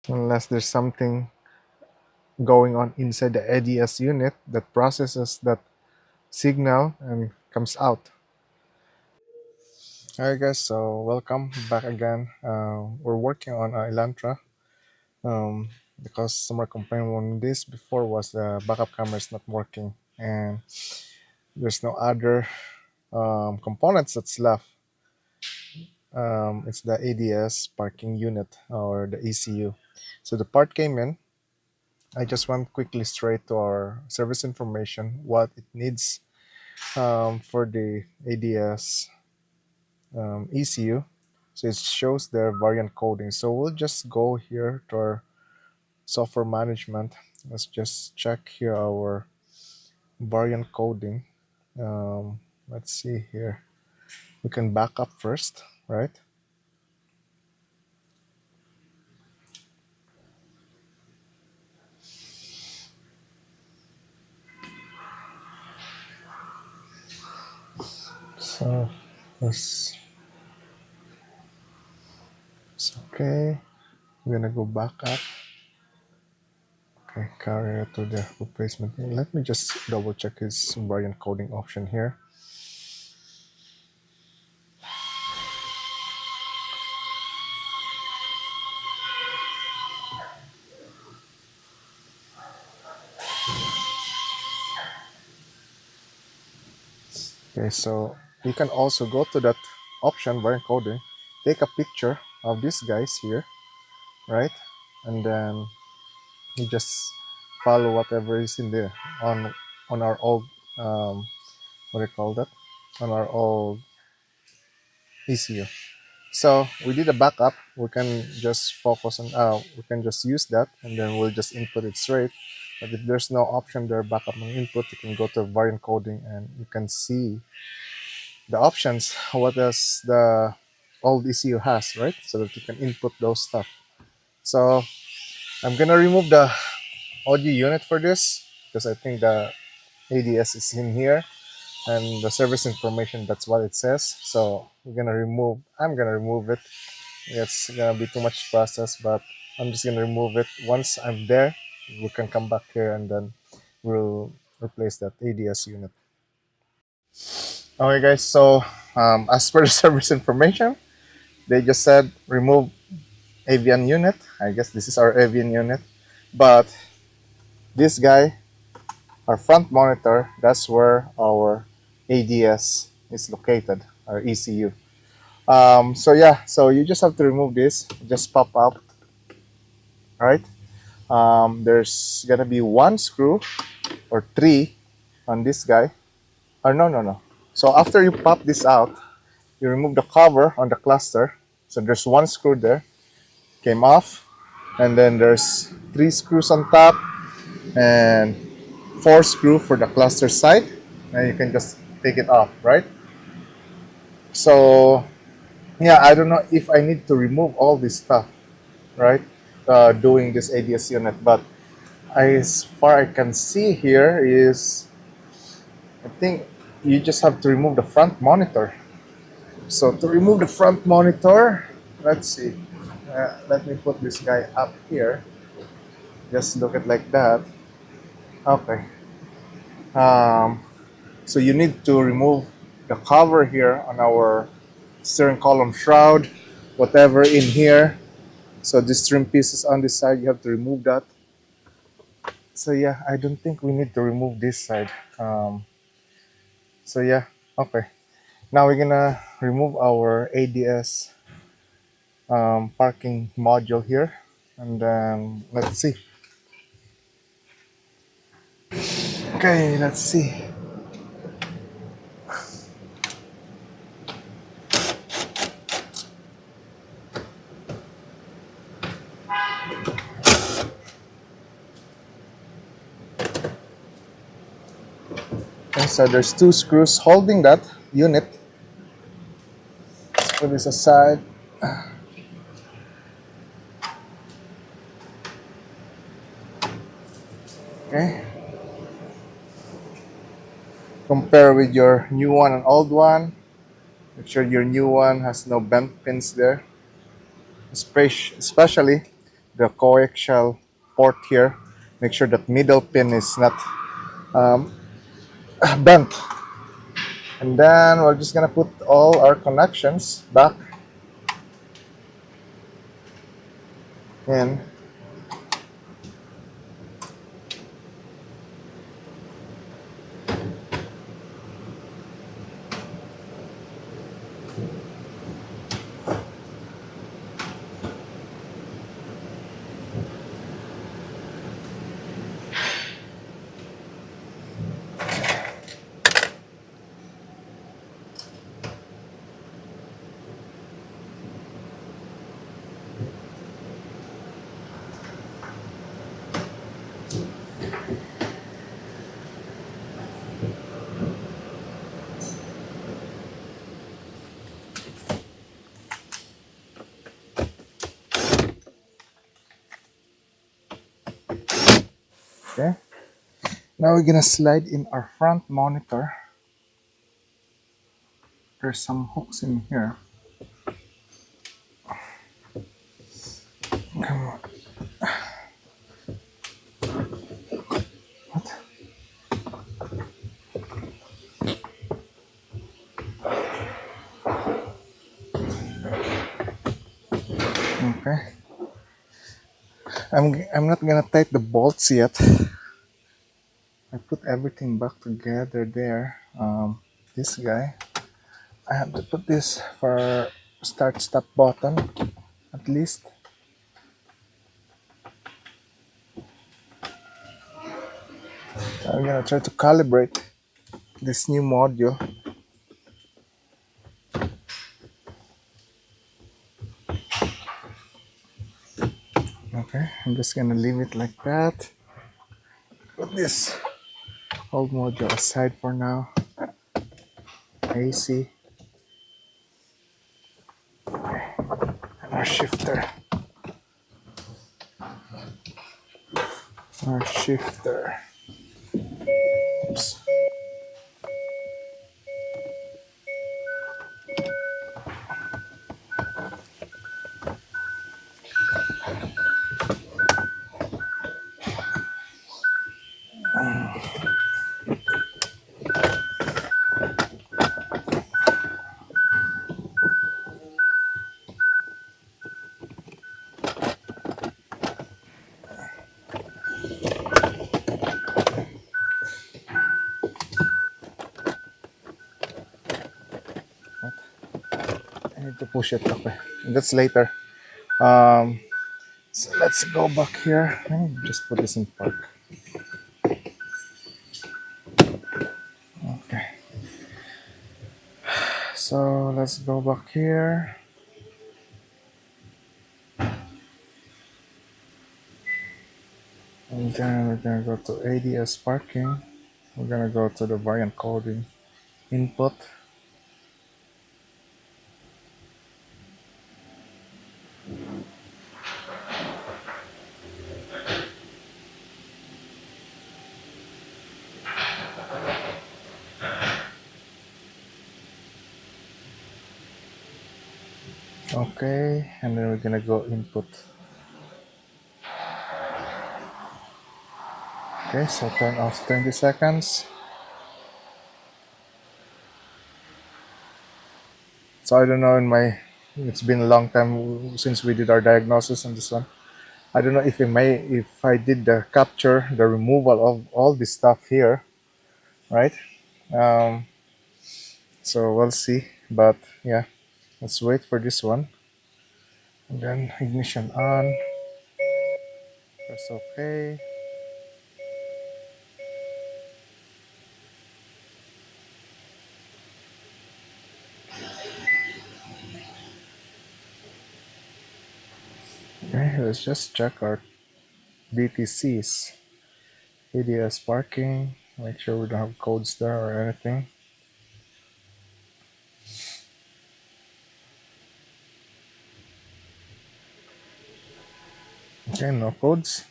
unless there's something going on inside the ADS unit that processes that signal and comes out. Alright guys, so welcome back again. We're working on elantra. The customer complaint on this before was the backup camera is not working and there's no other components that's left. It's the ADS parking unit or the ECU. So the part came in. I just went quickly straight to our service information, what it needs for the ADS ECU. So it shows their variant coding. So we'll just go here to our software management. Let's just check here our variant coding. Let's see here. We can back up first, right? So let's, it's okay. We're gonna go back up. Okay, carrier to the replacement. Let me just double check his variant coding option here. Okay, so you can also go to that option, variant coding, take a picture of these guys here, right? And then you just follow whatever is in there on our old what do you call that? On our old ECU. So we did a backup. We can just focus on we can just use that and then we'll just input it straight. But if there's no option there, backup and input, you can go to variant coding and you can see the options, what does the old ECU has, right? So that you can input those stuff. So I'm gonna remove the audio unit for this because I think the ADS is in here and the service information, that's what it says. So I'm gonna remove it. It's gonna be too much process, but I'm just gonna remove it. Once I'm there, we can come back here and then we'll replace that ADS unit. Okay guys, so as per the service information, they just said remove avian unit. I guess this is our avian unit, but this guy, our front monitor, that's where our ADS is located, our ECU. So yeah, so you just have to remove this, just pop out, right? There's gonna be one screw or three on this guy. Or no, no, no. So after you pop this out, you remove the cover on the cluster. So there's one screw there, came off, and then there's three screws on top and four screw for the cluster side. And you can just take it off, right? So yeah, I don't know if I need to remove all this stuff, right? Doing this ADS unit, but as far I can see here is, I think you just have to remove the front monitor. So to remove the front monitor, let's see. Let me put this guy up here. Just look at like that. Okay. Um, so you need to remove the cover here on our steering column shroud, whatever in here. So these trim pieces on this side, you have to remove that. So yeah, I don't think we need to remove this side. So yeah, okay. Now we're gonna remove our ADS parking module here, and then let's see. Okay, let's see. Okay, so there's two screws holding that unit. Let's put this aside. Okay. Compare with your new one and old one. Make sure your new one has no bent pins there. Especially the coaxial port here. Make sure that middle pin is not um, bent. And then we're just gonna put all our connections back in. Okay. Now we're gonna slide in our front monitor. There's some hooks in here. Come on. What? Okay. I'm not gonna tighten the bolts yet. I put everything back together there. This guy. I have to put this for start stop button at least. I'm gonna try to calibrate this new module. Okay, I'm just gonna leave it like that. Put this old module aside for now. AC. And our shifter. Our shifter. Oops. I need to push it. Okay, that's later. Um, so let's go back here. Let me just put this in park. Okay. So let's go back here. And then we're gonna go to ADS parking. We're gonna go to the variant coding input. Okay, and then we're gonna go input. Okay, so turn off 20 seconds. So I don't know it's been a long time since we did our diagnosis on this one. I don't know if I did the capture, the removal of all this stuff here, right? Um, so we'll see, but yeah, let's wait for this one. And then ignition on, press OK. Okay, let's just check our DTCs. ADS parking, make sure we don't have codes there or anything. Okay, no codes.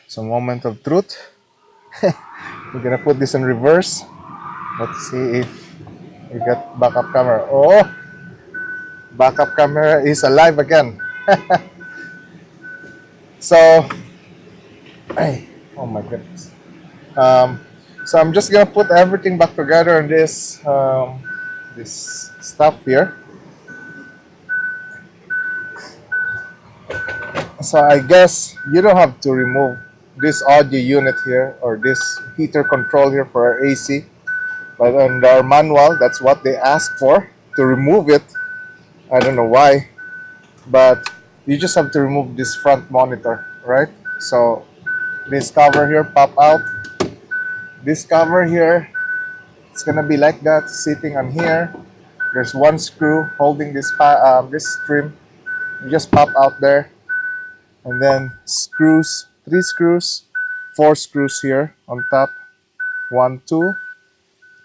So moment of truth. We're gonna put this in reverse. Let's see if we got backup camera. Oh, backup camera is alive again. So, oh my goodness. Um, so I'm just gonna put everything back together in this stuff here. So I guess you don't have to remove this audio unit here or this heater control here for our AC, but on our manual, that's what they ask for to remove it. I don't know why, but you just have to remove this front monitor, right? So this cover here pop out. This cover here, it's gonna be like that, sitting on here. There's one screw holding this trim. You just pop out there, and then screws, three screws, four screws here on top, one, two,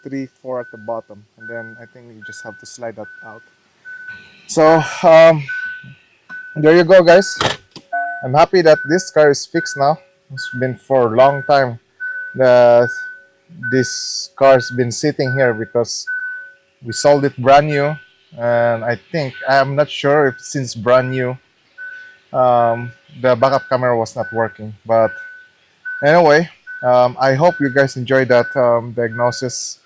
three, four at the bottom, and then I think you just have to slide that out. So there you go, guys. I'm happy that this car is fixed now. It's been for a long time that this car's been sitting here because we sold it brand new, and I think I'm not sure if since brand new the backup camera was not working. But anyway, I hope you guys enjoyed that diagnosis,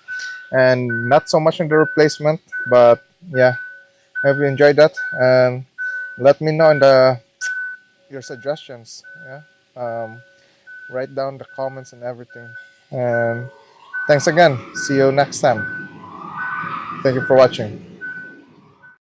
and not so much on the replacement, but yeah, have you enjoyed that? And let me know in the your suggestions. Yeah, write down the comments and everything. And thanks again. See you next time. Thank you for watching.